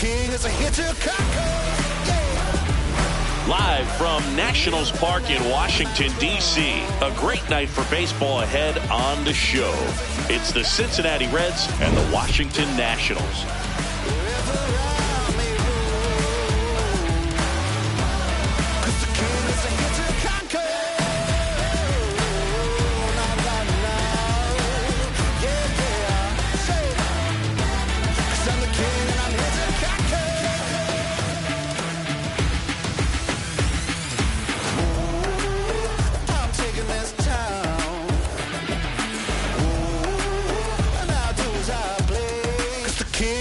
king is a hit to conquer. Live from Nationals Park in Washington, D.C. A great night for baseball ahead on the show. It's the Cincinnati Reds and the Washington Nationals.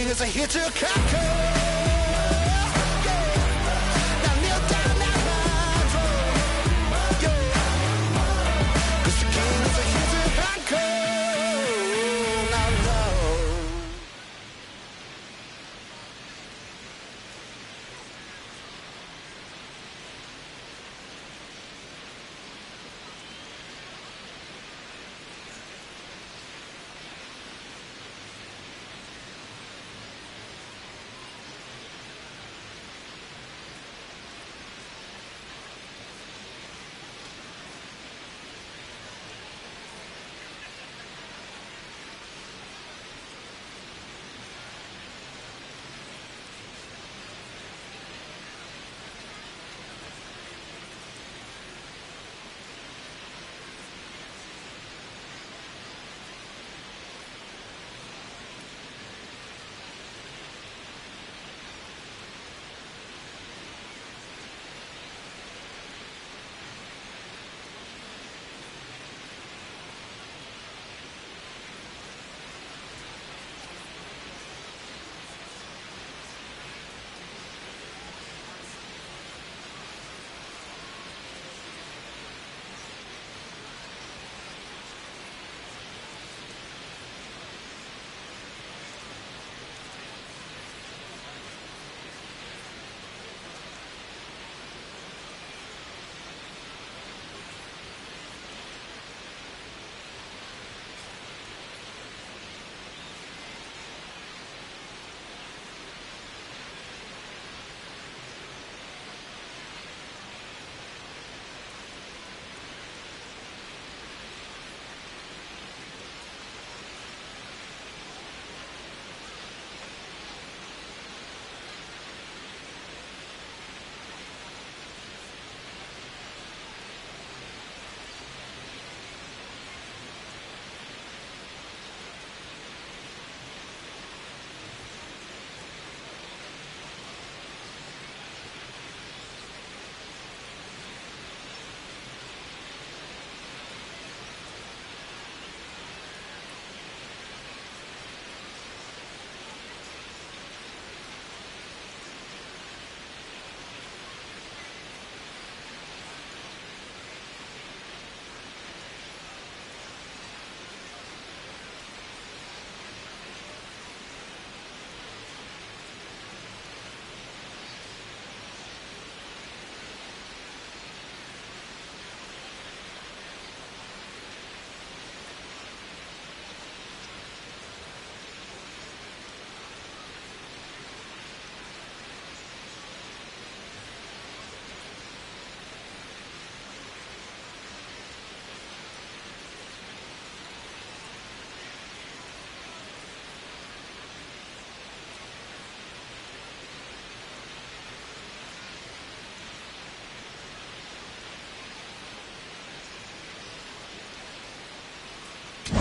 Is a hit to conquer. Now kneel down that line, yeah. 'Cause the king is a hit to conquer. Now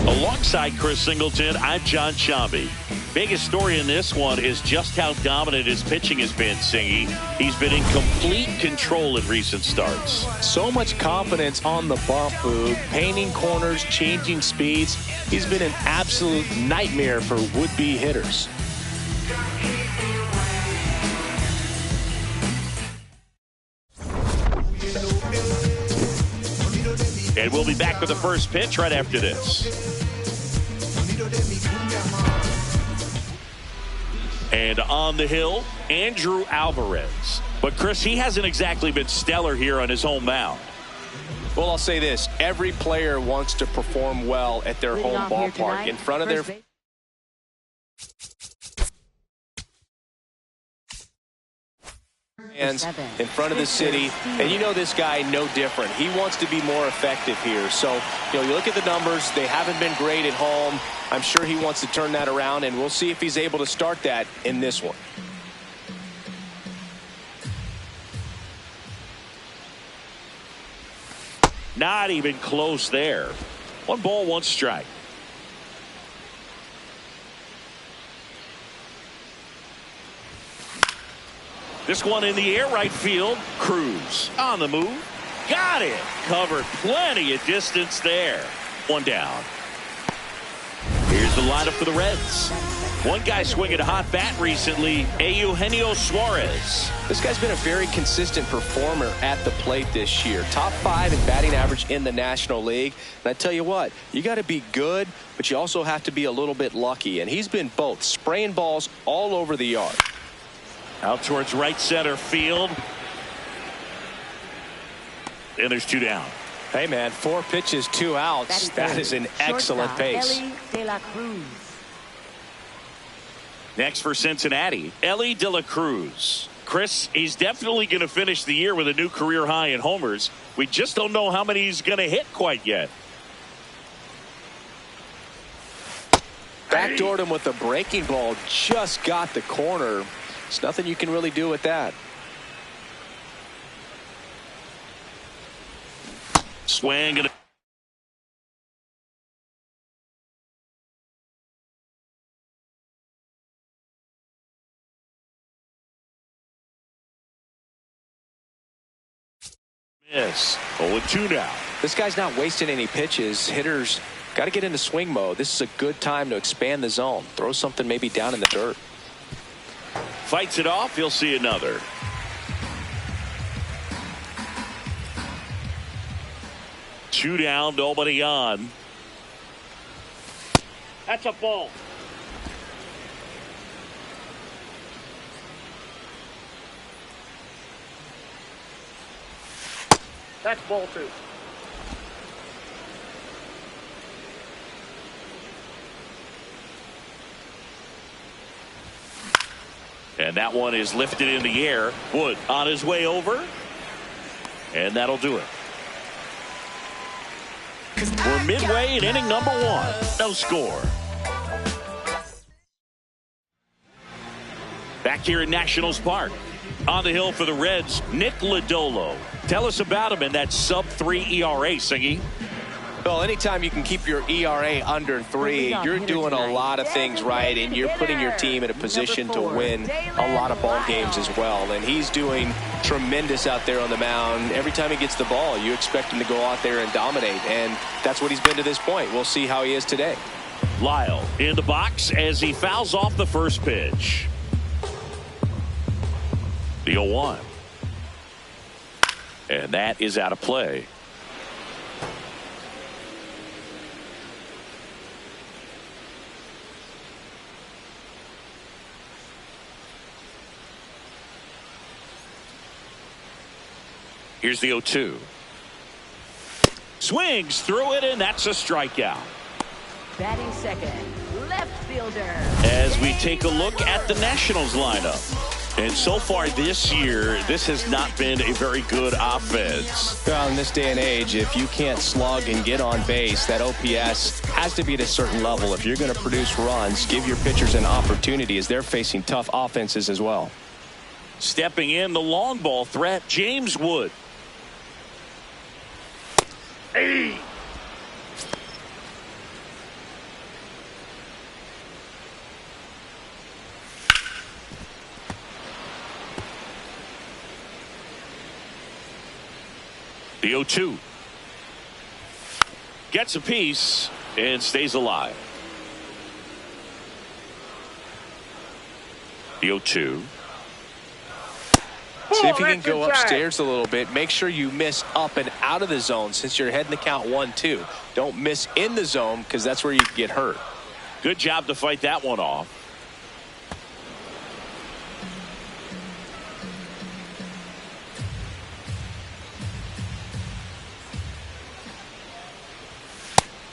Alongside Chris Singleton, I'm John Chambi. Biggest story in this one is just how dominant his pitching has been, Singy. He's been in complete control in recent starts. So much confidence on the bump, Boog. Painting corners, changing speeds. He's been an absolute nightmare for would-be hitters. And we'll be back with the first pitch right after this. And on the hill, Andrew Alvarez. But, Chris, he hasn't exactly been stellar here on his home mound. Well, I'll say this. Every player wants to perform well at their home ballpark in front of their fans in front of the city, and you know this guy no different. He wants to be more effective here. So, you look at the numbers. They haven't been great at home. I'm sure he wants to turn that around, and we'll see if he's able to start that in this one. Not even close there. 1 ball, 1 strike. This one in the air, right field. Cruz on the move. Got it. Covered plenty of distance there. 1 down. Here's the lineup for the Reds. One guy swinging a hot bat recently, Eugenio Suarez. This guy's been a very consistent performer at the plate this year. Top 5 in batting average in the National League. And I tell you what, you got to be good, but you also have to be a little bit lucky. And he's been both, spraying balls all over the yard. Out towards right center field. And there's 2 down. Hey, man, 4 pitches, 2 outs. That is an excellent pace. Next for Cincinnati, Ellie De La Cruz. Chris, he's definitely going to finish the year with a new career high in homers. We just don't know how many he's going to hit quite yet. Backdoored him with a breaking ball. Just got the corner. There's nothing you can really do with that. Swing and miss. 0-2 now. This guy's not wasting any pitches. Hitters got to get into swing mode. This is a good time to expand the zone. Throw something maybe down in the dirt. Fights it off. He'll see another. Two down, nobody on. That's a ball. That's ball 2. And that one is lifted in the air. Wood on his way over. And that'll do it. We're midway in inning number 1. No score. Back here in Nationals Park. On the hill for the Reds, Nick Lodolo. Tell us about him in that sub-3 ERA, Singy. Well, anytime you can keep your ERA under 3, you're doing a lot of things right, and you're putting your team in a position to win a lot of ball games as well. And he's doing tremendous out there on the mound. Every time he gets the ball, you expect him to go out there and dominate, and that's what he's been to this point. We'll see how he is today. Lyle in the box as he fouls off the first pitch. The 0-1. And that is out of play. Here's the 0-2. Swings through it, and that's a strikeout. Batting second, left fielder. As we take a look at the Nationals lineup. And so far this year, this has not been a very good offense. Well, in this day and age, if you can't slug and get on base, that OPS has to be at a certain level. If you're going to produce runs, give your pitchers an opportunity as they're facing tough offenses as well. Stepping in, the long ball threat, James Wood. Hey. The 0-2. Gets a piece and stays alive. The 0-2. See if you can go upstairs a little bit. Make sure you miss up and out of the zone since you're heading the count 1-2. Don't miss in the zone because that's where you can get hurt. Good job to fight that one off.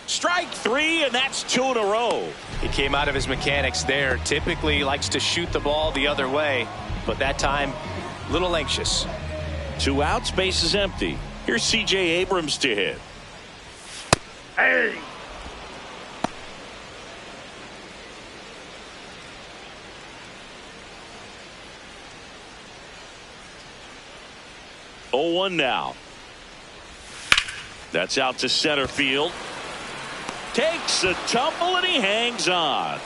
Strike 3, and that's 2 in a row. He came out of his mechanics there. Typically likes to shoot the ball the other way, but that time a little anxious. 2 outs, base is empty. Here's C.J. Abrams to hit. Hey! Oh, 1 now. That's out to center field. Takes a tumble and he hangs on.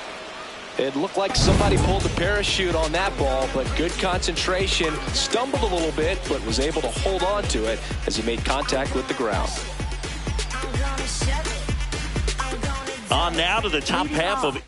It looked like somebody pulled the parachute on that ball, but good concentration. Stumbled a little bit, but was able to hold on to it as he made contact with the ground. On now to the top half of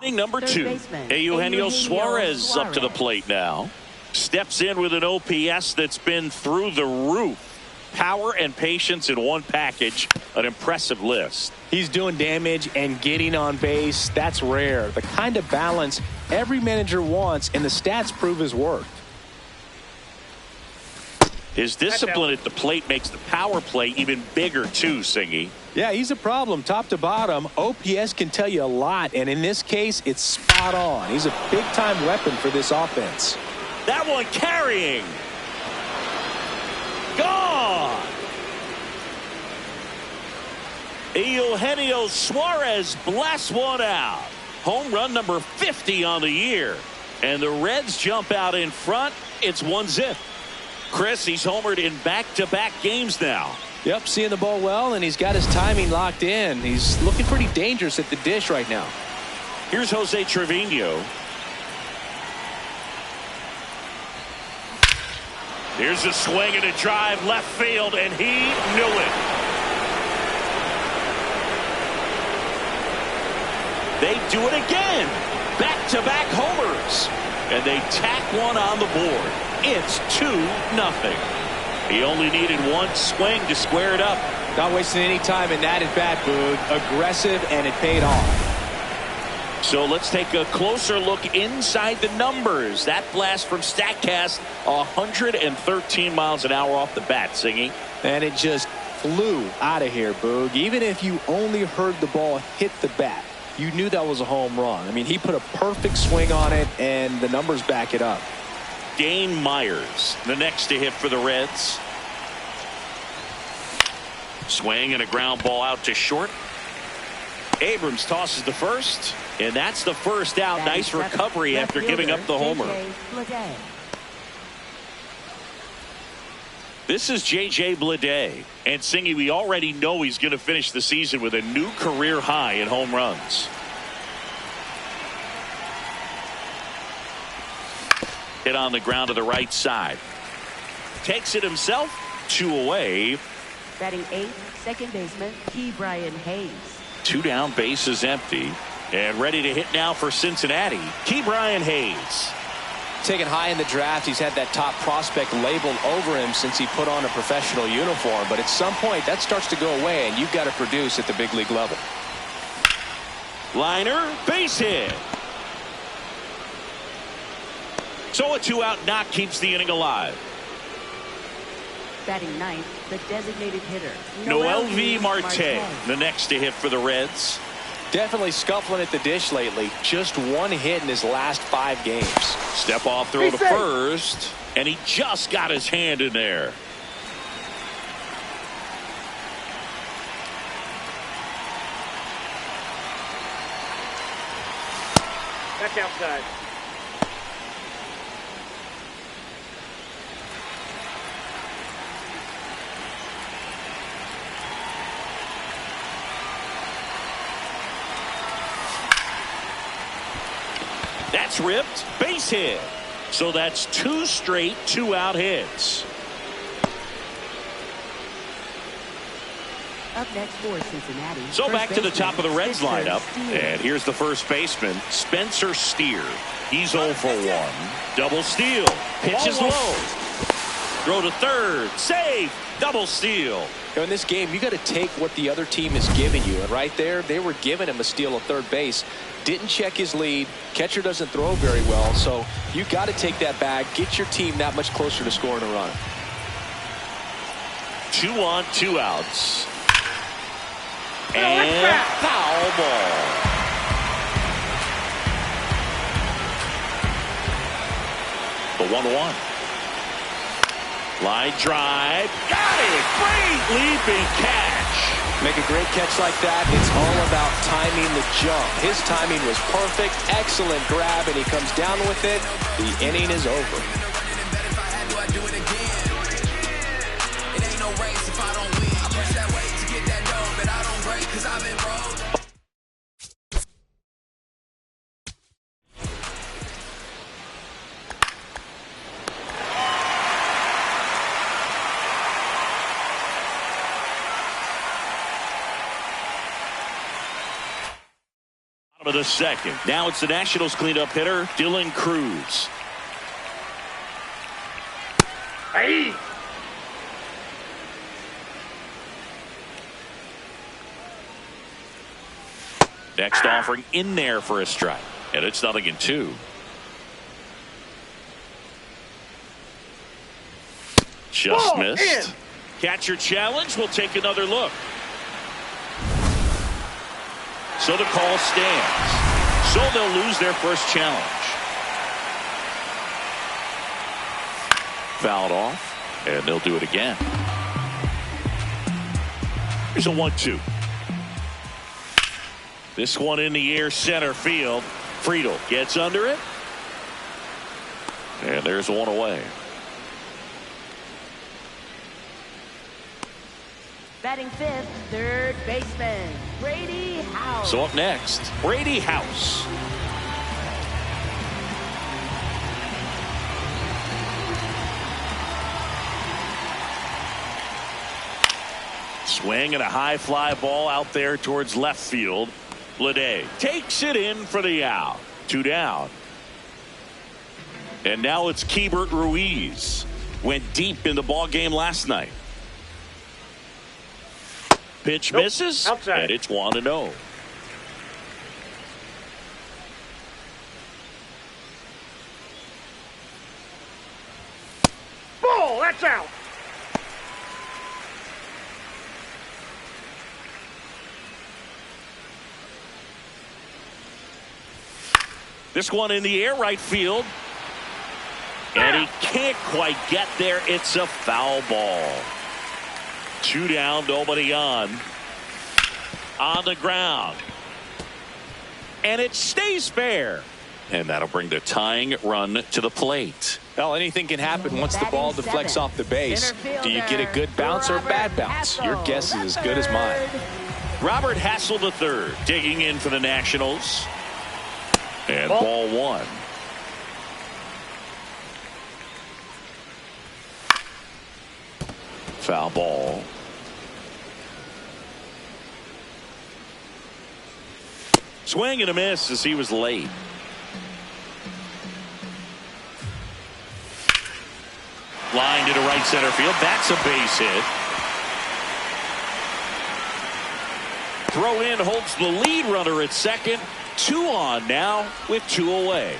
inning number 2. Eugenio Suarez up to the plate now. Steps in with an OPS that's been through the roof. Power and patience in one package. An impressive list. He's doing damage and getting on base. That's rare. The kind of balance every manager wants, and the stats prove his worth. His discipline at the plate makes the power play even bigger too, Singy. Yeah, he's a problem top to bottom. OPS can tell you a lot, and in this case, it's spot on. He's a big-time weapon for this offense. That one carrying. Gone. Eugenio Suarez blasts one out. Home run number 50 on the year. And the Reds jump out in front. It's 1-0. Chris, he's homered in back-to-back games now. Yep, seeing the ball well, and he's got his timing locked in. He's looking pretty dangerous at the dish right now. Here's Jose Trevino. Here's a swing and a drive left field, and he knew it. They do it again. Back-to-back homers. And they tack one on the board. It's 2-0. He only needed one swing to square it up. Not wasting any time in that at-bat, Boog. Aggressive, and it paid off. So let's take a closer look inside the numbers. That blast from StatCast, 113 miles an hour off the bat, Singy. And it just flew out of here, Boog. Even if you only heard the ball hit the bat, you knew that was a home run. I mean, he put a perfect swing on it, and the numbers back it up. Dane Myers, the next to hit for the Reds. Swing and a ground ball out to short. Abrams tosses the first, and that's the first out. Nice recovery after giving up the homer. This is J.J. Bleday. And Singy, we already know he's going to finish the season with a new career high in home runs. Hit on the ground to the right side. Takes it himself. 2 away. Batting 8th, second baseman, Ke'Bryan Hayes. 2 down, base is empty. And ready to hit now for Cincinnati, Ke'Bryan Hayes. Taken high in the draft, he's had that top prospect labeled over him since he put on a professional uniform. But at some point, that starts to go away, and you've got to produce at the big league level. Liner, base hit. So a 2-out knock keeps the inning alive. Batting 9th, the designated hitter, Noelvi Marte, the next to hit for the Reds. Definitely scuffling at the dish lately. Just 1 hit in his last 5 games. Step off throw to first, and he just got his hand in there. That's outside. That's ripped, base hit. So that's 2 straight 2-out hits. Up next for Cincinnati. So back to the baseman, top of the Reds Spencer lineup. Steer. And here's the first baseman, Spencer Steer. He's 0 for 1. Double steal. Pitch is low. Throw to third. Save. Double steal. In this game, you got to take what the other team is giving you. And right there, they were giving him a steal at third base. Didn't check his lead. Catcher doesn't throw very well. So you got to take that bag. Get your team that much closer to scoring a run. 2 on, 2 outs. And foul ball. The 1-1. Line drive. Got it. Great leaping catch. Make a great catch like that. It's all about timing the jump. His timing was perfect. Excellent grab, and he comes down with it. The inning is over. Of the second. Now it's the Nationals cleanup hitter, Dylan Cruz. Hey! Next offering in there for a strike. And it's 0-2. Just Ball missed. in. Catcher challenge. We'll take another look. So the call stands. So they'll lose their first challenge. Fouled off. And they'll do it again. Here's a 1-2. This one in the air, center field. Friedel gets under it. And there's one away. Batting fifth, third baseman, Brady House. So up next, Brady House. Swing and a high fly ball out there towards left field. Lede takes it in for the out. 2 down. And now it's Keibert Ruiz. Went deep in the ball game last night. Pitch misses. Outside. And it's 1-0. Ball, that's out. This one in the air, right field. And he can't quite get there. It's a foul ball. 2 down, nobody on. On the ground. And it stays fair. And that'll bring the tying run to the plate. Well, anything can happen once the ball deflects off the base. Do you get a good bounce or a bad bounce? Your guess is as good as mine. Robert Hassel III digging in for the Nationals. And ball 1. Foul ball. Swing and a miss as he was late. Line to right center field. That's a base hit. Throw in holds the lead runner at second. 2 on now with 2 away.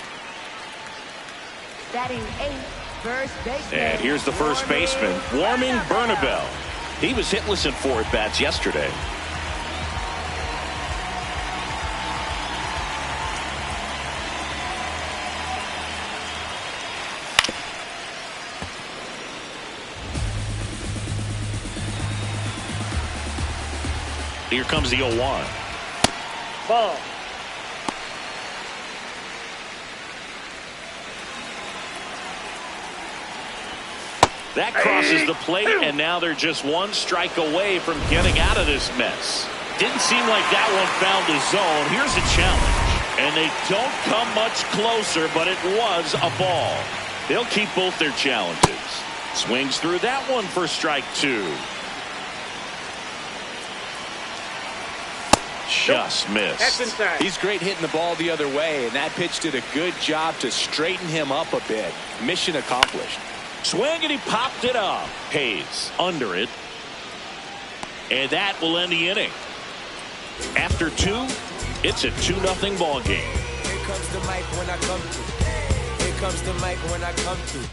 Batting eighth, first baseman. And here's the first baseman, Warming Bernabel. He was hitless in 4 at-bats yesterday. Here comes the 0-1. Ball. That crosses the plate, and now they're just 1 strike away from getting out of this mess. Didn't seem like that one found the zone. Here's a challenge. And they don't come much closer, but it was a ball. They'll keep both their challenges. Swings through that one for strike 2. just missed. That's inside. He's great hitting the ball the other way, and that pitch did a good job to straighten him up a bit. Mission accomplished. Swing, and he popped it up. Hayes under it. And that will end the inning. After 2, it's a 2-0 ball game. Here comes the mic when I come through. Here comes the mic when I come through.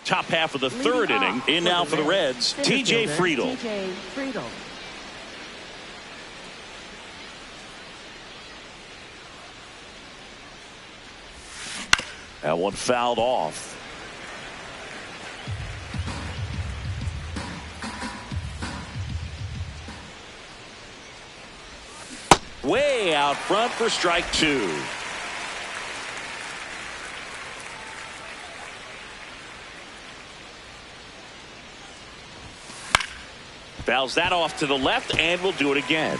Top half of the 3rd inning. In now for the Reds, TJ Friedl. That one fouled off. Way out front for strike 2. Fouls that off to the left, and we'll do it again.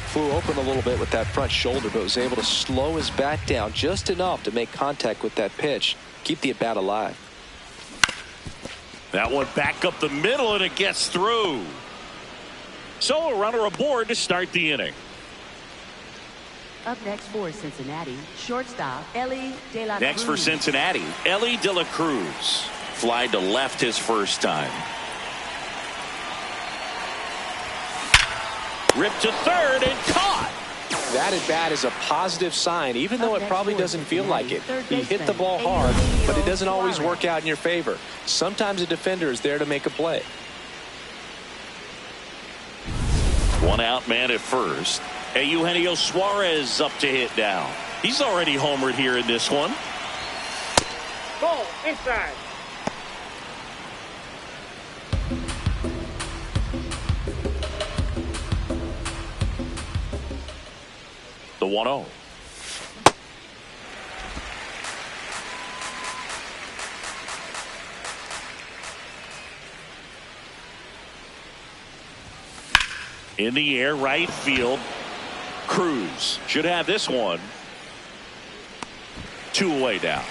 Flew open a little bit with that front shoulder, but was able to slow his bat down just enough to make contact with that pitch. Keep the at-bat alive. That one back up the middle, and it gets through. So a runner aboard to start the inning. Up next for Cincinnati, shortstop Ellie De La Cruz. Next for Cincinnati, Ellie De La Cruz. Fly to left his first time. Ripped to third and caught. That at bat is a positive sign, even though it probably doesn't feel like it. He hit the ball hard, but it doesn't always work out in your favor. Sometimes a defender is there to make a play. 1 out, man at first. Hey, Eugenio Suarez up to hit now. He's already homered here in this one. Ball inside. The 1-0. In the air, right field. Cruz should have this one. 2 away now.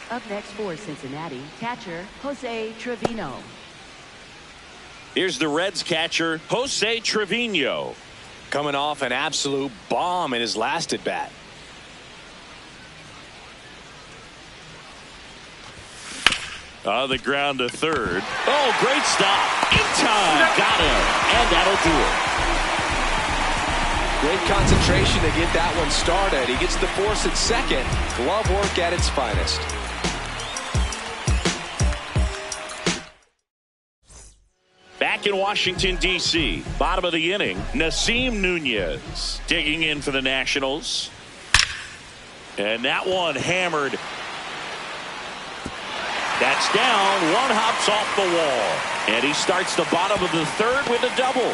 Up next for Cincinnati, catcher Jose Trevino. Here's the Reds catcher, Jose Trevino. Coming off an absolute bomb in his last at bat. On the ground to third. Oh, great stop. In time. Got him. And that'll do it. Great concentration to get that one started. He gets the force at second. Glove work at its finest. Back in Washington, D.C., bottom of the inning, Nasim Nunez digging in for the Nationals. And that one hammered. That's down. One hops off the wall. And he starts the bottom of the 3rd with a double.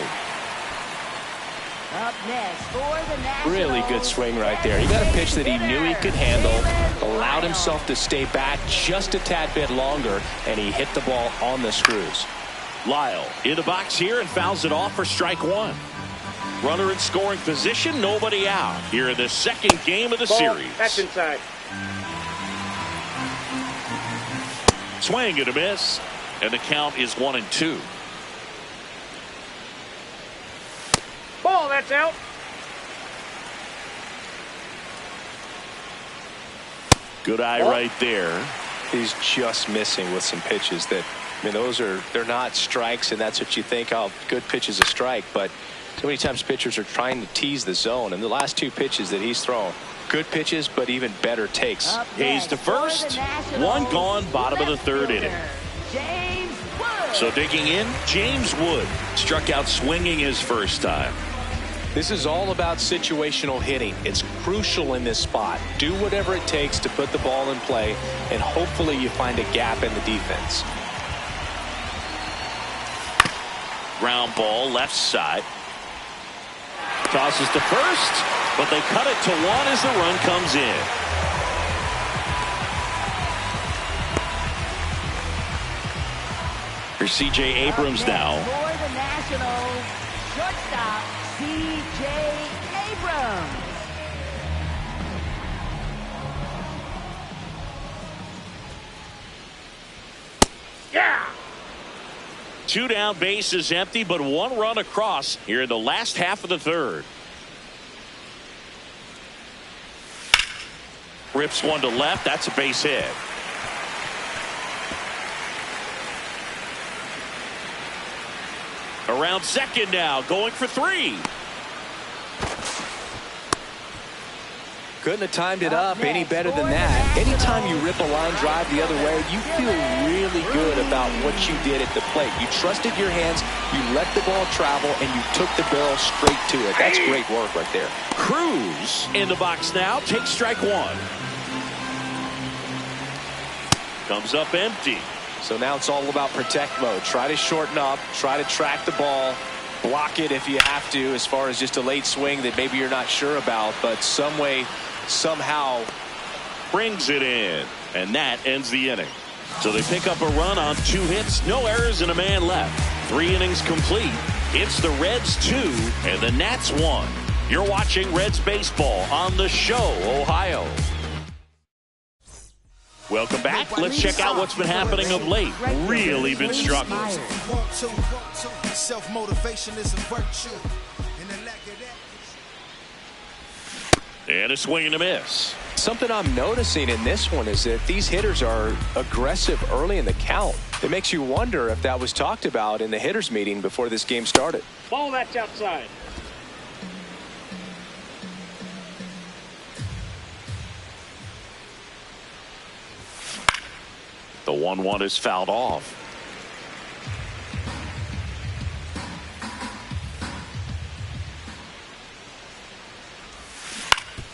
Up next for the Nationals. Really good swing right there. He got a pitch that he knew he could handle, allowed himself to stay back just a tad bit longer, and he hit the ball on the screws. Lyle in the box here and fouls it off for strike 1. Runner in scoring position, nobody out here in the 2nd game of the series. That's inside. Swing and a miss, and the count is 1-2. Ball, that's out. Good eye right there. He's just missing with some pitches that, I mean, they're not strikes, and that's what you think, oh, good pitch is a strike, but so many times pitchers are trying to tease the zone, and the last 2 pitches that he's thrown, good pitches, but even better takes. Hayes to first, one gone, bottom of the 3rd inning. James Wood. So digging in, James Wood struck out swinging his first time. This is all about situational hitting. It's crucial in this spot. Do whatever it takes to put the ball in play, and hopefully you find a gap in the defense. Ground ball left side. Tosses to first, but they cut it to 1 as the run comes in. Here's C.J. Abrams now. For the Nationals, shortstop C.J. Abrams. 2 down, bases empty, but 1 run across here in the last half of the third. Rips one to left. That's a base hit. Around second now, going for 3. Couldn't have timed it up any better than that. Anytime you rip a line drive the other way, you feel really good about what you did at the plate. You trusted your hands, you let the ball travel, and you took the barrel straight to it. That's great work right there. Cruz in the box now, takes strike 1. Comes up empty. So now it's all about protect mode. Try to shorten up, try to track the ball, block it if you have to, as far as just a late swing that maybe you're not sure about, but some way, somehow brings it in, and that ends the inning. So they pick up a run on 2 hits, no errors, and a man left. 3 innings complete. It's the Reds 2 and the Nats 1. You're watching Reds baseball on The Show, Ohio. Welcome back. Let's check out what's been happening of late. Really been struggling. Self-motivation is a virtue. And a swing and a miss. Something I'm noticing in this one is that these hitters are aggressive early in the count. It makes you wonder if that was talked about in the hitters meeting before this game started. Ball that's outside. The 1-1 is fouled off.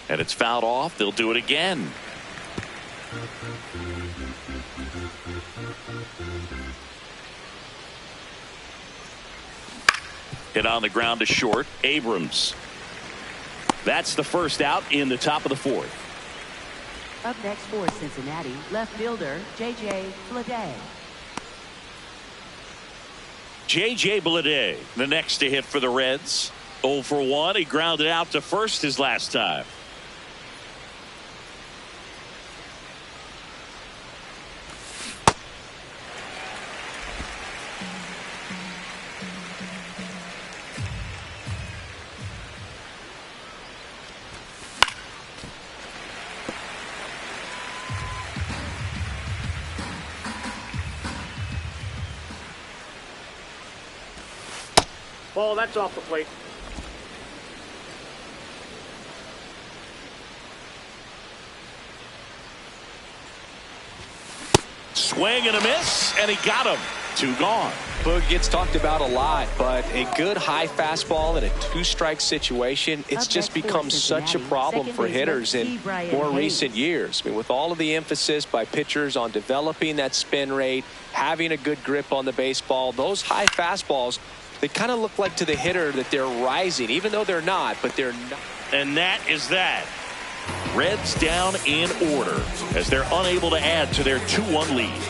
And it's fouled off. They'll do it again. Hit on the ground to short. Abrams. That's the first out in the top of the 4th. Up next for Cincinnati, left fielder J.J. Bleday. J.J. Bleday, the next to hit for the Reds. 0 for 1. He grounded out to first his last time. Ball that's off the plate. Swing and a miss, and he got him. 2 gone. Boog gets talked about a lot, but a good high fastball in a 2-strike situation, it's just become such a problem for hitters in more recent years. I mean, with all of the emphasis by pitchers on developing that spin rate, having a good grip on the baseball, those high fastballs, they kind of look like to the hitter that they're rising, even though they're not, but they're not. And that is that. Reds down in order as they're unable to add to their 2-1 lead.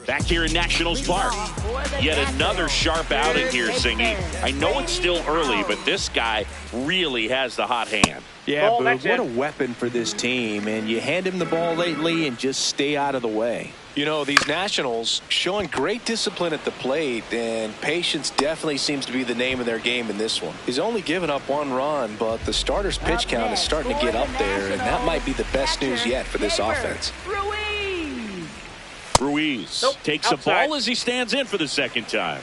Back here in Nationals Park, yet another sharp outing here, Singy. I know it's still early, but this guy really has the hot hand. Yeah, Boog, what a weapon for this team, and you hand him the ball lately and just stay out of the way. You know, these Nationals showing great discipline at the plate, and patience definitely seems to be the name of their game in this one. He's only given up 1 run, but the starter's pitch count is starting to get up there, and that might be the best news yet for this offense. Ruiz takes a ball as he stands in for the second time.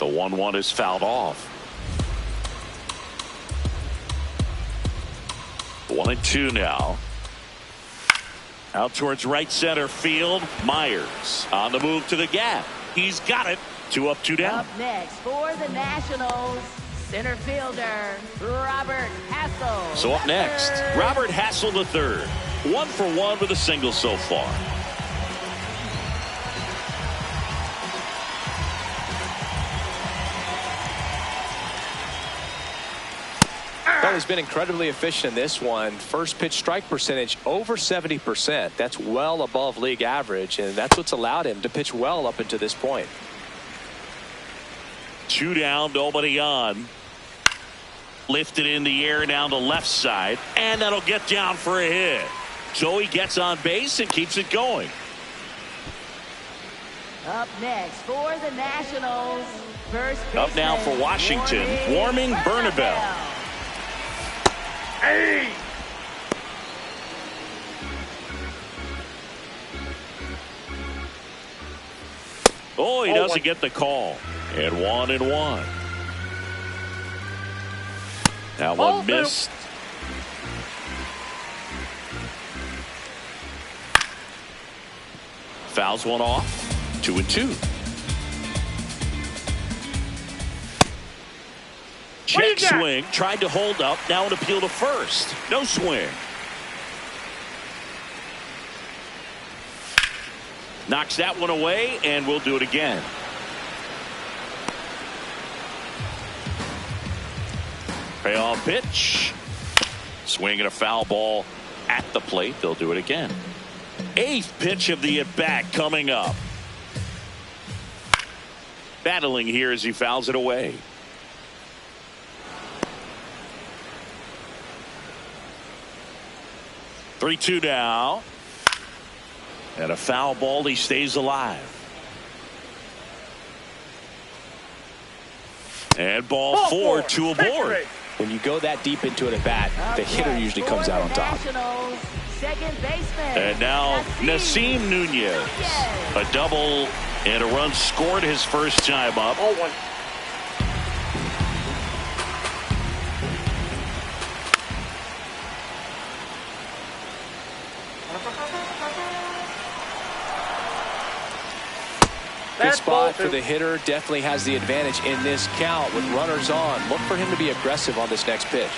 The 1-1 is fouled off. 1-2 now. Out towards right center field. Myers on the move to the gap. He's got it. 2 up, 2 down. Up next for the Nationals, center fielder Robert Hassel. So up next, Robert Hassel III. 1 for 1 with a single so far. Well, he's been incredibly efficient in this one. First pitch strike percentage over 70%. That's well above league average, and that's what's allowed him to pitch well up until this point. Two down, nobody on. Lifted in the air down the left side, and that'll get down for a hit. So he gets on base and keeps it going. Up next for the Nationals, first baseman, Up now for Washington, Warming Bernabel. Hey! Oh, he doesn't get the call. And 1-1. That one missed. Fouls one off. 2-2. Check swing. Tried to hold up. Now an appeal to first. No swing. Knocks that one away, and we'll do it again. Payoff pitch. Swing and a foul ball at the plate. They'll do it again. Eighth pitch of the at-bat coming up. Battling here as he fouls it away. Three-two now. And a foul ball. He stays alive. And ball four, two aboard. When you go that deep into an at-bat, the hitter usually comes out on top. And now Nasim Nunez. A double and a run scored his first time up. 0-1. Good spot for the hitter. Definitely has the advantage in this count with runners on. Look for him to be aggressive on this next pitch.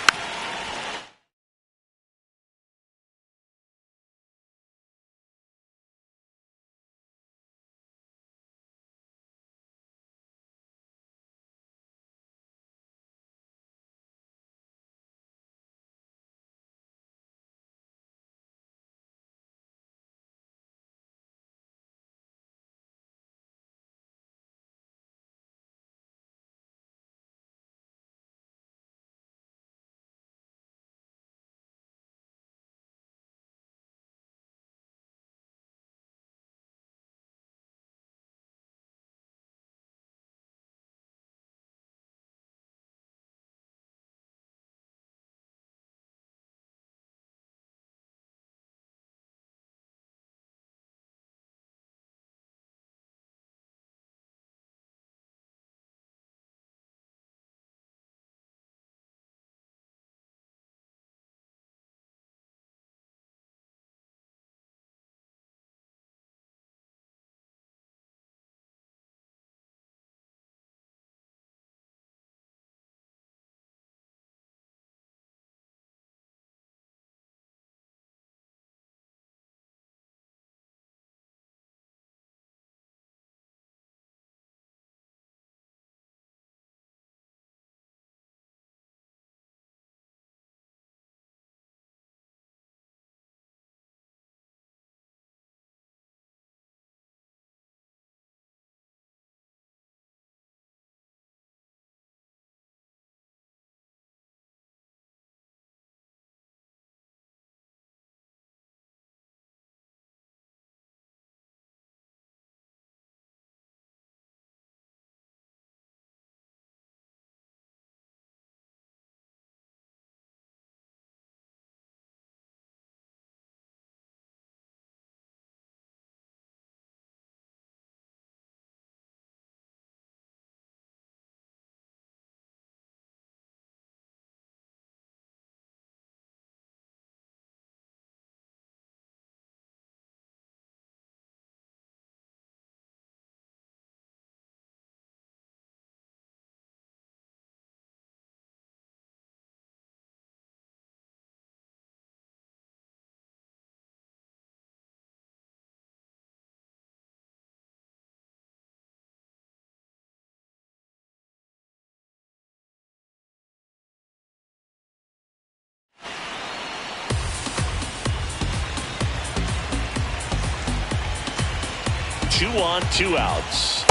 Two on, two outs.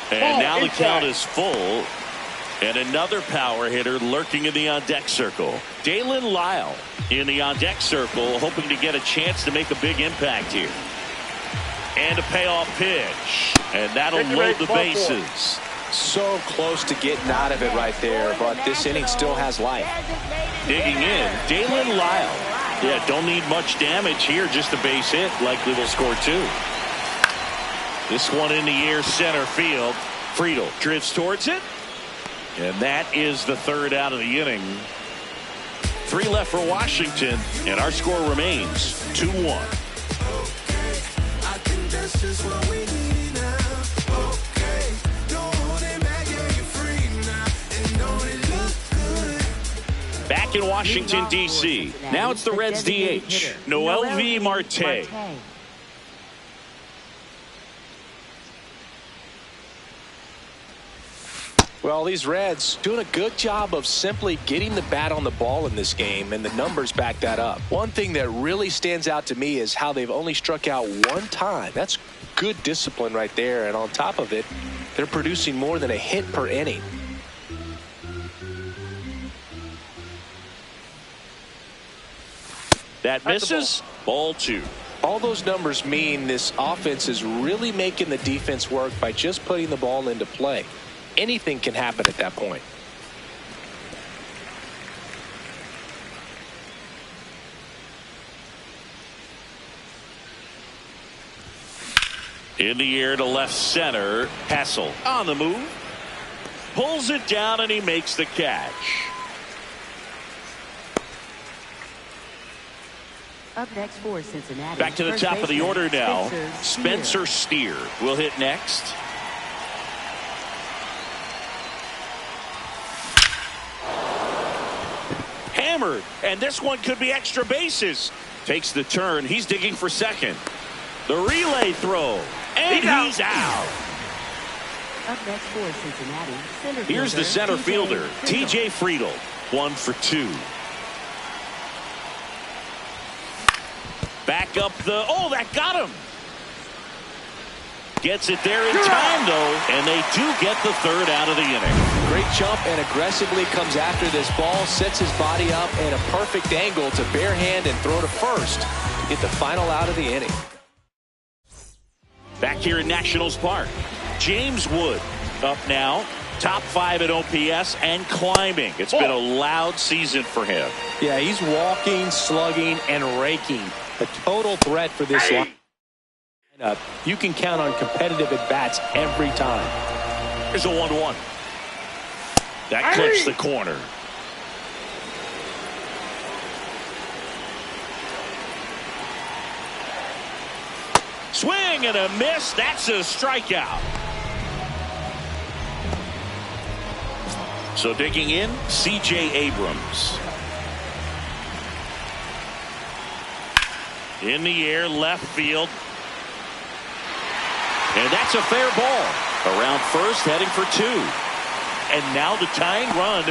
And now the count is full. And another power hitter lurking in the on-deck circle. Dalen Lyle in the on-deck circle, hoping to get a chance to make a big impact here. And a payoff pitch. And that'll load the bases. So close to getting out of it right there, but this inning still has life. Digging in, Dalen Lyle. Yeah, don't need much damage here, just a base hit. Likely will score 2. This one in the air, center field. Friedel drifts towards it. And that is the 3rd out of the inning. 3 left for Washington, and our score remains 2-1. Back in Washington, D.C. Now it's the Reds.At. Noel V. Marte. Well, these Reds doing a good job of simply getting the bat on the ball in this game, and the numbers back that up. One thing that really stands out to me is how they've only struck out 1 time. That's good discipline right there, and on top of it, they're producing more than a hit per inning. That misses. Ball 2. All those numbers mean this offense is really making the defense work by just putting the ball into play. Anything can happen at that point. In the air to left center. Hassel on the move. Pulls it down and he makes the catch. Up next for Cincinnati. Back to the top of the order now. Spencer Steer will hit next. Hammered, and this one could be extra bases. Takes the turn. He's digging for second. The relay throw, and he's out. Up next for Cincinnati. Here's the center fielder, T.J. Friedel. 1 for 2. Back up the, oh, that got him. Gets it there in time, though, and they do get the 3rd out of the inning. Great jump and aggressively comes after this ball, sets his body up in a perfect angle to barehand and throw to first to get the final out of the inning. Back here in Nationals Park, James Wood up now. Top 5 at OPS and climbing. It's been a loud season for him. Yeah, he's walking, slugging, and raking. A total threat for this lineup. You can count on competitive at-bats every time. Here's a 1-1. That clips the corner. Swing and a miss. That's a strikeout. So digging in, C.J. Abrams. In the air, left field. And that's a fair ball. Around first, heading for 2. And now the tying run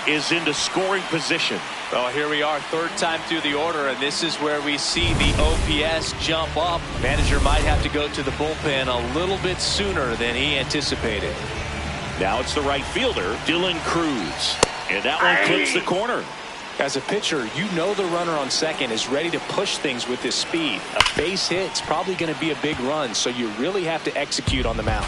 is into scoring position. Well, here we are, 3rd time through the order, and this is where we see the OPS jump up. Manager might have to go to the bullpen a little bit sooner than he anticipated. Now it's the right fielder, Dylan Cruz. And that one clips the corner. As a pitcher, you know the runner on second is ready to push things with his speed. A base hit's probably going to be a big run, so you really have to execute on the mound.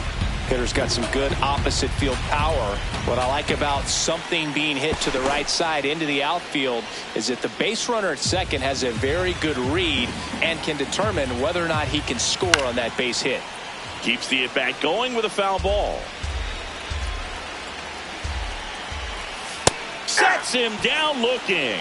Hitter's got some good opposite field power. What I like about something being hit to the right side into the outfield is that the base runner at second has a very good read and can determine whether or not he can score on that base hit. Keeps the at-bat going with a foul ball. Sets him down looking.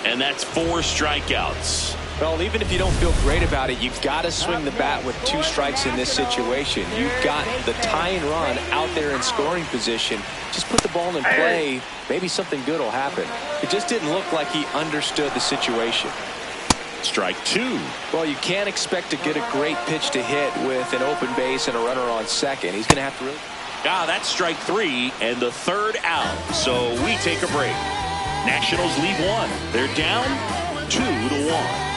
And that's 4 strikeouts. Well, even if you don't feel great about it, you've got to swing the bat with 2 strikes in this situation. You've got the tying run out there in scoring position. Just put the ball in play. Maybe something good will happen. It just didn't look like he understood the situation. Strike 2. Well, you can't expect to get a great pitch to hit with an open base and a runner on second. He's going to have to really... That's strike 3 and the 3rd out. So we take a break. Nationals lead 1. They're down 2-1.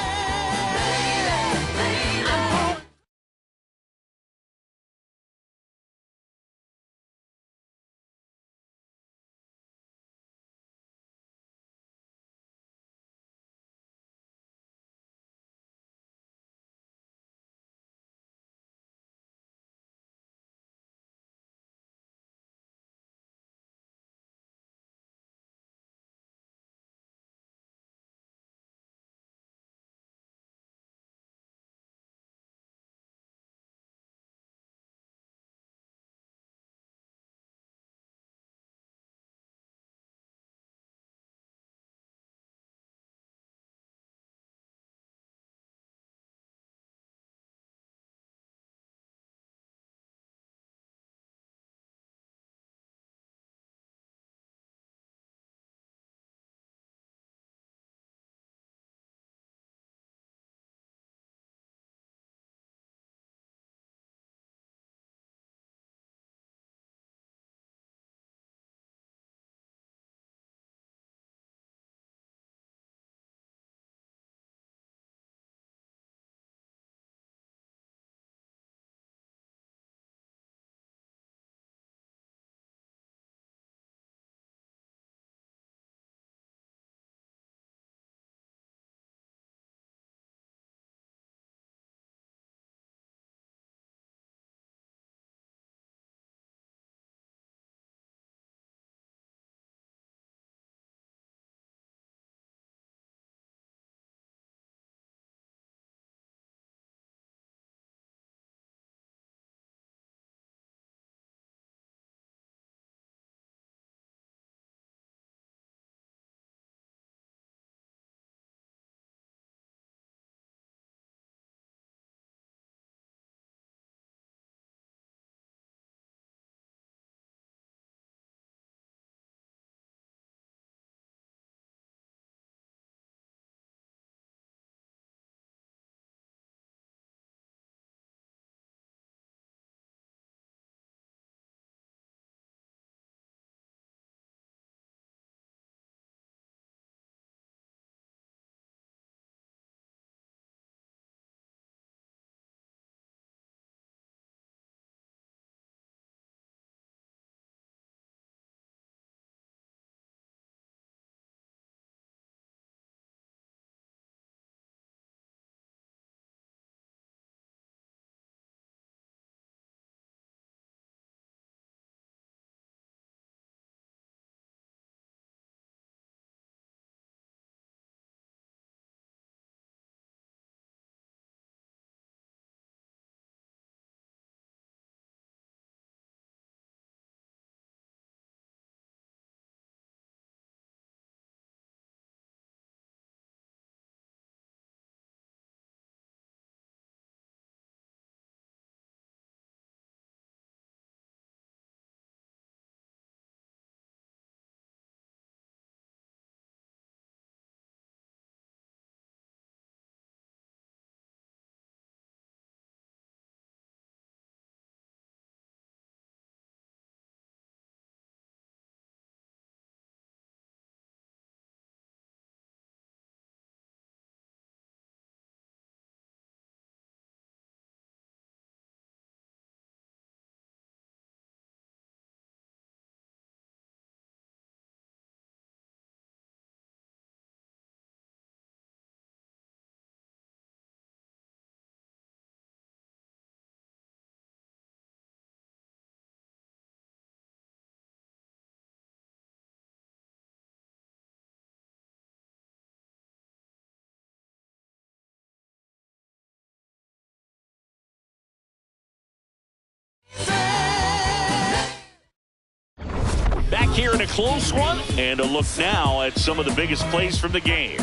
here in a close one, and a look now at some of the biggest plays from the game.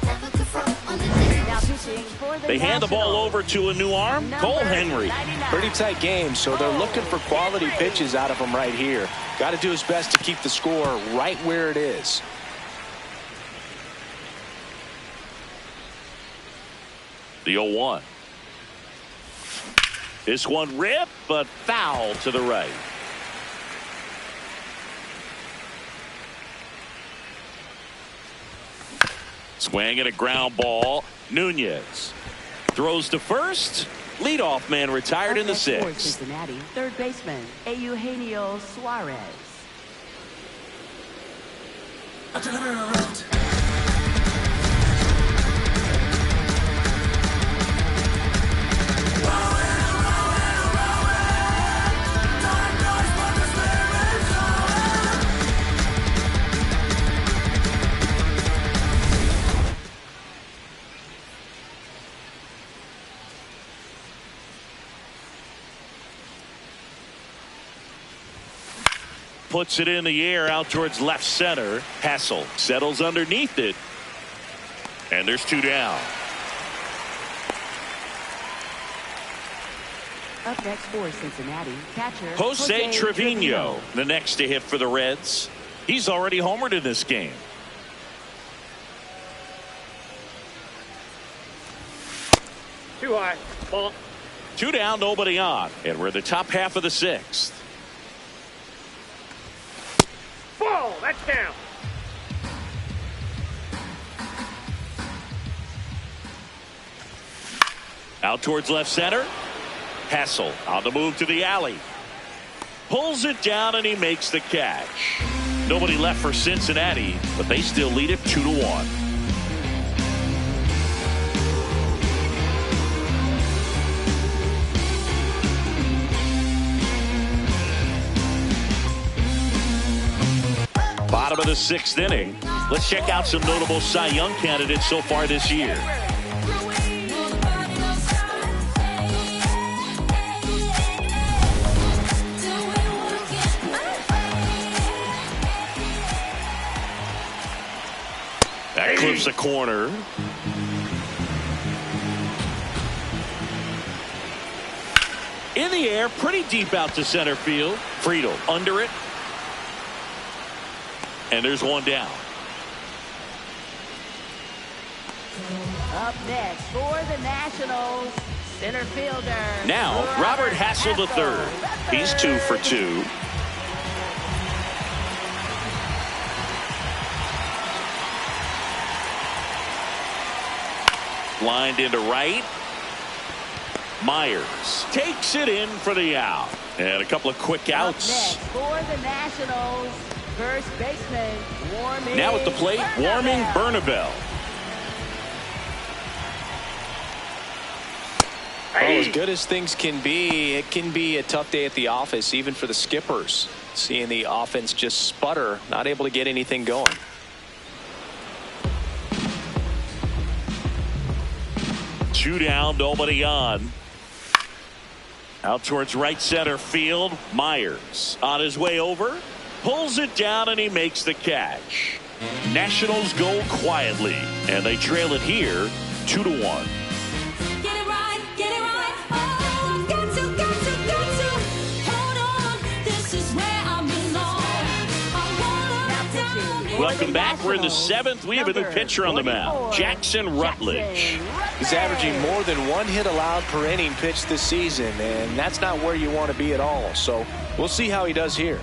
Now pitching for the They hand the ball over to a new arm, Cole Henry. 99. Pretty tight game, so they're looking for quality pitches out of him right here. Got to do his best to keep the score right where it is. The 0-1. This one ripped, but foul to the right. Swing and a ground ball. Nunez throws to first. Leadoff man retired in the Up next for sixth. Cincinnati, third baseman Eugenio Suarez. Puts it in the air out towards left center. Hassel settles underneath it. And there's two down. Up next for Cincinnati, catcher Jose Trevino, the next to hit for the Reds. He's already homered in this game. Too high. Ball. Two down, nobody on. And we're in the top half of the sixth. Ball. That's down. Out towards left center. Hassel on the move to the alley. Pulls it down and he makes the catch. Nobody left for Cincinnati, but they still lead it 2-1. Bottom of the sixth inning. Let's check out some notable Cy Young candidates so far this year. That clips a corner. In the air, pretty deep out to center field. Friedel under it. And there's one down. Up next for the Nationals, center fielder. Now, Robert Hassel III. He's 2 for 2. Lined into right. Myers takes it in for the out. And a couple of quick Up outs. next for the Nationals, first baseman Warming. Now at the plate, Warming Bernabel. Oh, as good as things can be, it can be a tough day at the office, even for the skippers. Seeing the offense just sputter, not able to get anything going. Two down, nobody on. Out towards right center field. Myers on his way over. Pulls it down and he makes the catch. Nationals go quietly, and they trail it here 2-1. Get it right, get it right. Oh, got to. Hold on, this is where I belong. Welcome back. We're in the seventh. We have a new pitcher on the mound, Jackson Rutledge. He's averaging more than 1 hit allowed per inning pitched this season, and that's not where you want to be at all. So we'll see how he does here.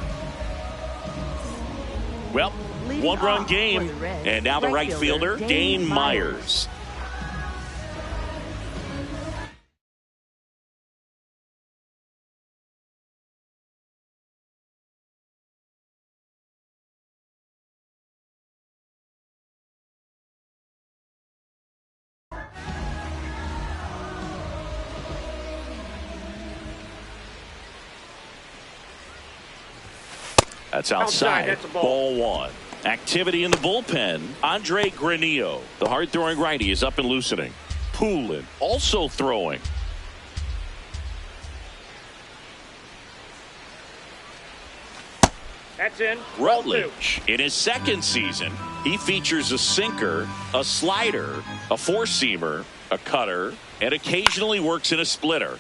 Well, one-run game, and now the right fielder, Dane Myers. That's outside. That's a ball. Ball one. Activity in the bullpen. Andre Granillo, the hard-throwing righty, is up and loosening. Poulin also throwing. That's in. Ball 2. Rutledge, in his second season, he features a sinker, a slider, a four-seamer, a cutter, and occasionally works in a splitter.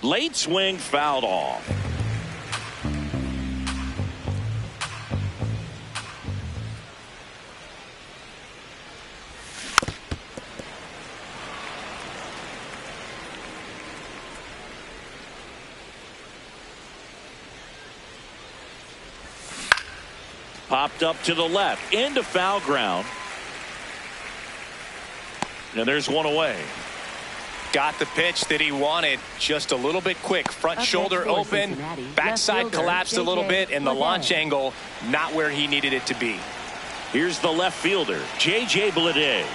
Late swing fouled off. Popped up to the left, into foul ground. And there's one away. Got the pitch that he wanted, just a little bit quick. Front Up shoulder next for open, Cincinnati, backside left fielder, collapsed a little bit, and the J.J. launch angle not where he needed it to be. Here's the left fielder, J.J. Bleday.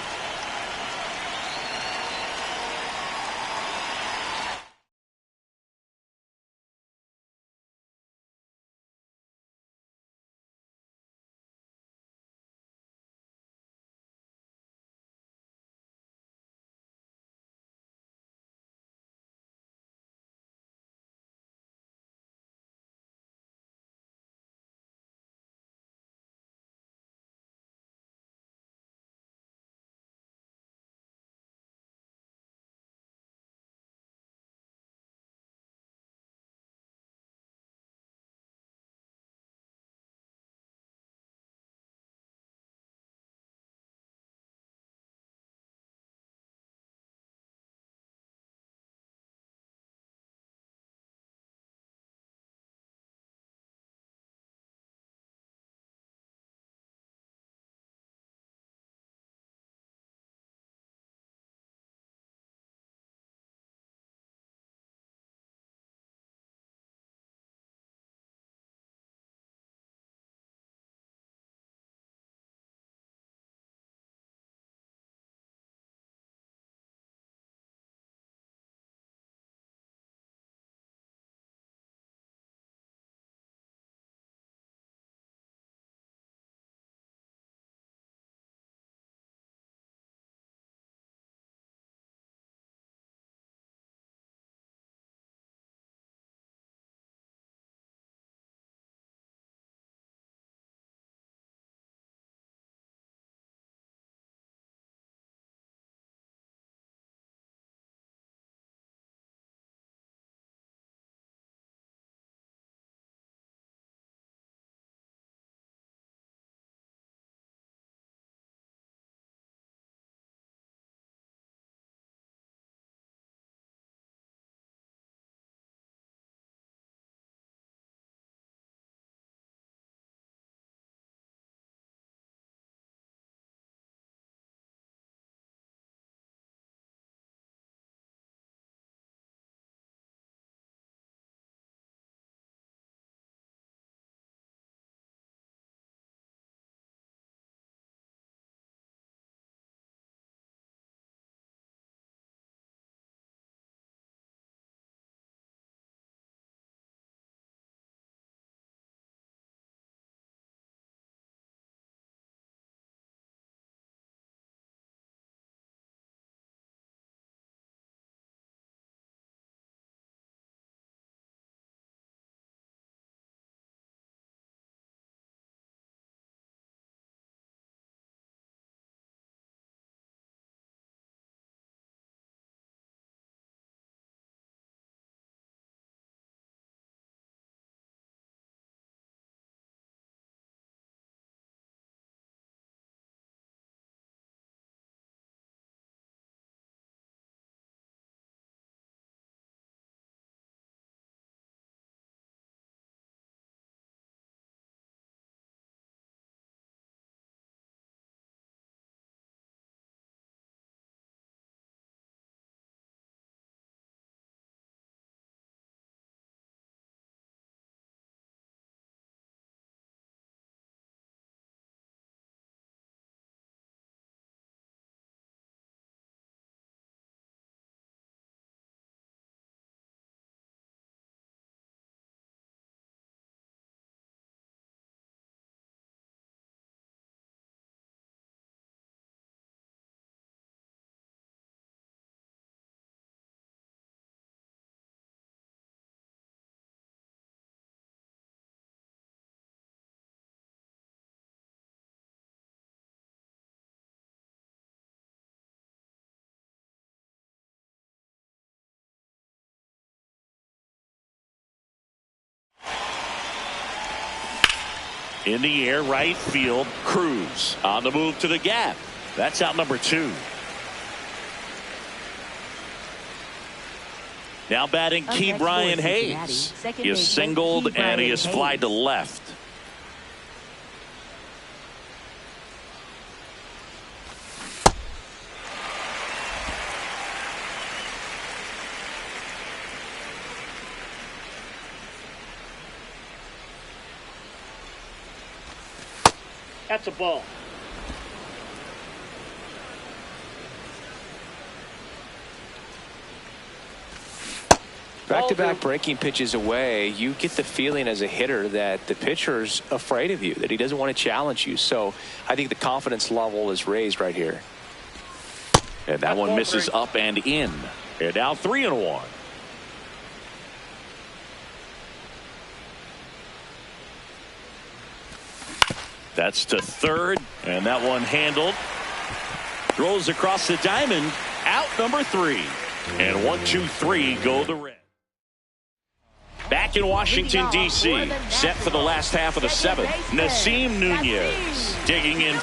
In the air, right field, Cruz on the move to the gap. That's out number 2. Now batting Key Brian Hayes. He is singled and he is flied to left. That's a ball. Back-to-back breaking pitches away, you get the feeling as a hitter that the pitcher's afraid of you, that he doesn't want to challenge you. So I think the confidence level is raised right here. And that one misses up and in. And now 3-1. That's to third, and that one handled. Throws across the diamond, out number 3. And 1, 2, 3 go the Reds. Back in Washington, D.C., set for the last half of the 7th. Nasim Nunez digging in.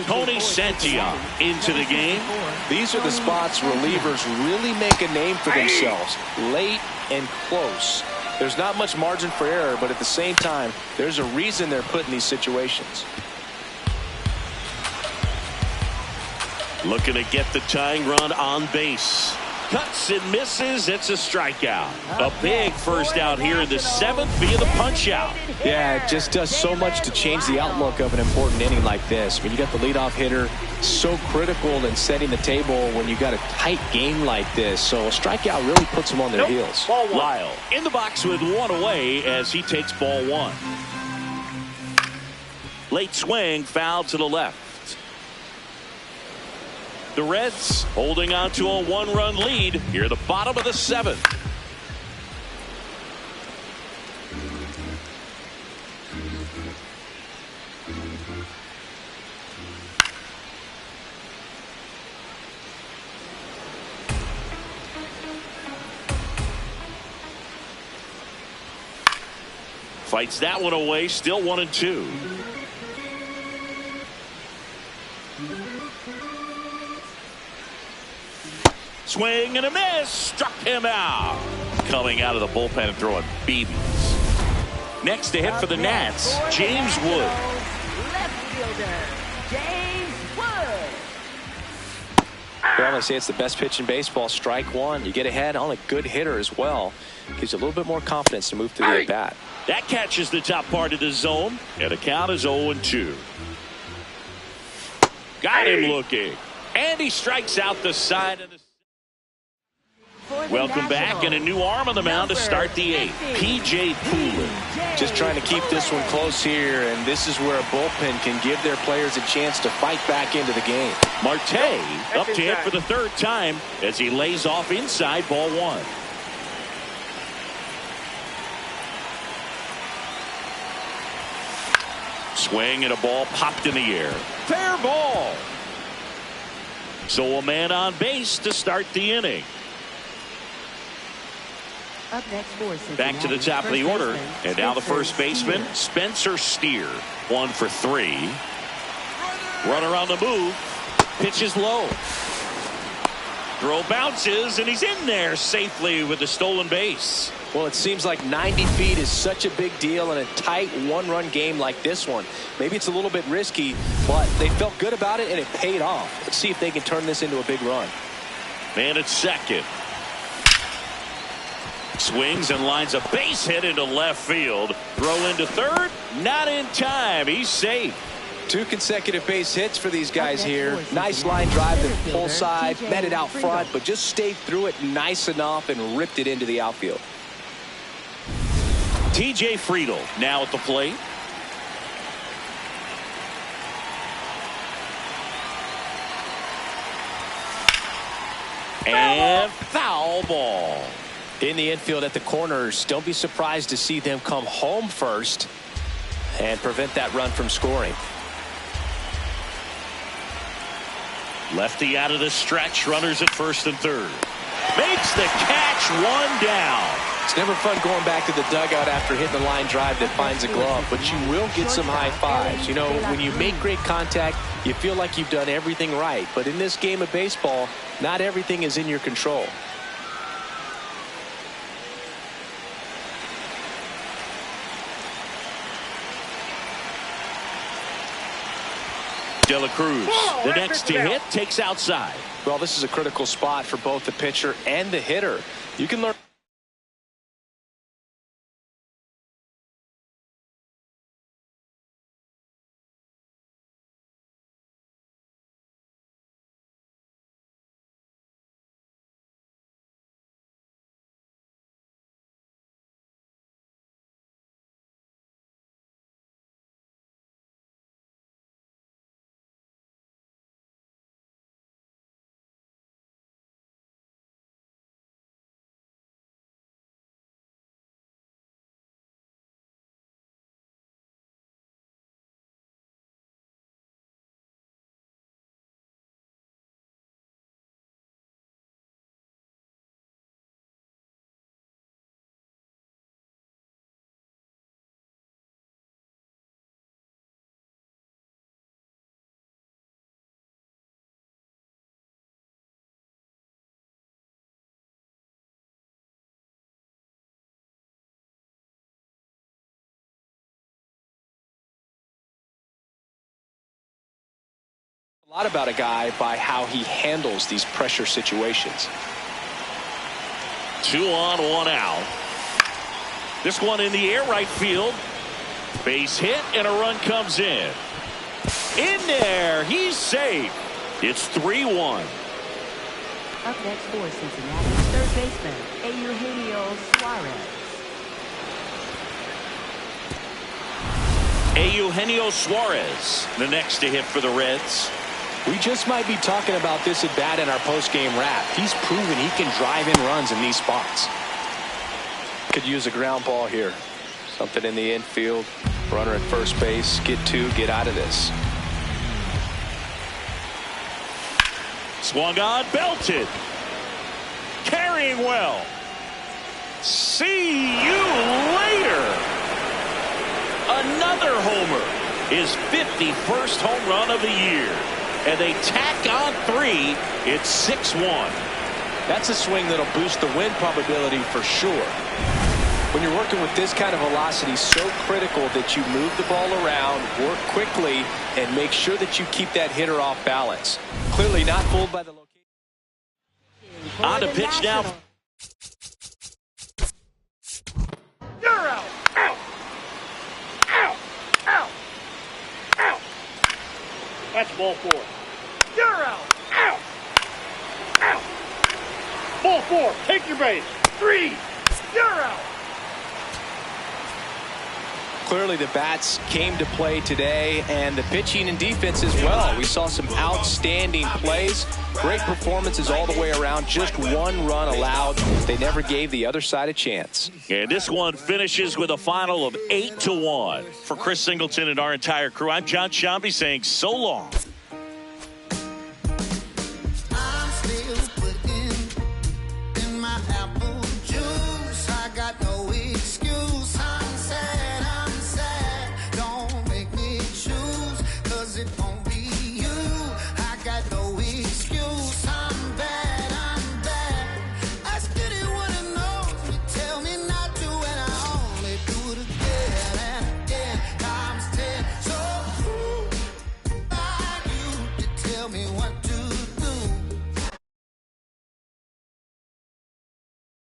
Tony Santillan into the game. These are the spots relievers really make a name for themselves. Late and close. There's not much margin for error, but at the same time, there's a reason they're put in these situations. Looking to get the tying run on base. Cuts and misses. It's a strikeout. A big first out here in the 7th via the punch out. Yeah, it just does so much to change the outlook of an important inning like this. When you got the leadoff hitter, so critical in setting the table when you got a tight game like this. So a strikeout really puts them on their heels. Lyle in the box with 1 away as he takes ball 1. Late swing, foul to the left. The Reds holding on to a 1-run lead here at the bottom of the 7th. Fights that one away, still 1-2. Swing and a miss. Struck him out. Coming out of the bullpen and throwing BBs. Next to hit for the Nats, James Wood. Left fielder, James Wood. Well, they say it's the best pitch in baseball. Strike 1. You get ahead on a good hitter as well. Gives you a little bit more confidence to move through the at-bat. That catches the top part of the zone, and the count is 0-2. Got him looking. And he strikes out the side of the... Welcome back, and a new arm on the mound to start the 8th. P.J. Poulin. Just trying to keep this one close here, and this is where a bullpen can give their players a chance to fight back into the game. Marte up to hit for the 3rd time as he lays off inside ball 1. Swing and a ball popped in the air. Fair ball. So a man on base to start the inning. Up next for Cincinnati. Back to the top of the order, and now the first baseman, Spencer Steer. 1 for 3. Runner on the move. Pitches low. Throw bounces, and he's in there safely with the stolen base. Well, it seems like 90 feet is such a big deal in a tight 1-run game like this one. Maybe it's a little bit risky, but they felt good about it, and it paid off. Let's see if they can turn this into a big run. Man at second. Swings and lines a base hit into left field. Throw into third. Not in time. He's safe. 2 consecutive base hits for these guys here. Nice line drive to the pull side. Met it out front, but just stayed through it nice enough and ripped it into the outfield. T.J. Friedel now at the plate. And foul ball. In the infield at the corners, don't be surprised to see them come home first and prevent that run from scoring. Lefty out of the stretch, runners at first and third. Makes the catch, one down. It's never fun going back to the dugout after hitting the line drive that finds a glove, but you will get some high fives. You know, when you make great contact, you feel like you've done everything right. But in this game of baseball, not everything is in your control. De La Cruz, the next to hit, takes outside. Well, this is a critical spot for both the pitcher and the hitter. You can learn. A lot about a guy by how he handles these pressure situations. 2 on, 1 out. This one in the air, right field. Base hit, and a run comes in. In there, he's safe. It's 3-1. Up next for Cincinnati, third baseman, Eugenio Suarez. Eugenio Suarez, the next to hit for the Reds. We just might be talking about this at bat in our post-game wrap. He's proven he can drive in runs in these spots. Could use a ground ball here. Something in the infield. Runner at first base. Get 2, get out of this. Swung on, belted. Carrying well. See you later. Another homer. His 51st home run of the year. And they tack on 3. It's 6-1. That's a swing that'll boost the win probability for sure. When you're working with this kind of velocity, so critical that you move the ball around, work quickly, and make sure that you keep that hitter off balance. Clearly not fooled by the location. On to pitch now. You're out. Out. Out. Out. Out. That's ball 4. You're out. Out. Out. Ball 4. Take your base. 3. You're out. Clearly the bats came to play today, and the pitching and defense as well. We saw some outstanding plays. Great performances all the way around. Just 1 run allowed. They never gave the other side a chance. And this one finishes with a final of 8-1. For Chris Singleton and our entire crew, I'm John Shambi saying so long.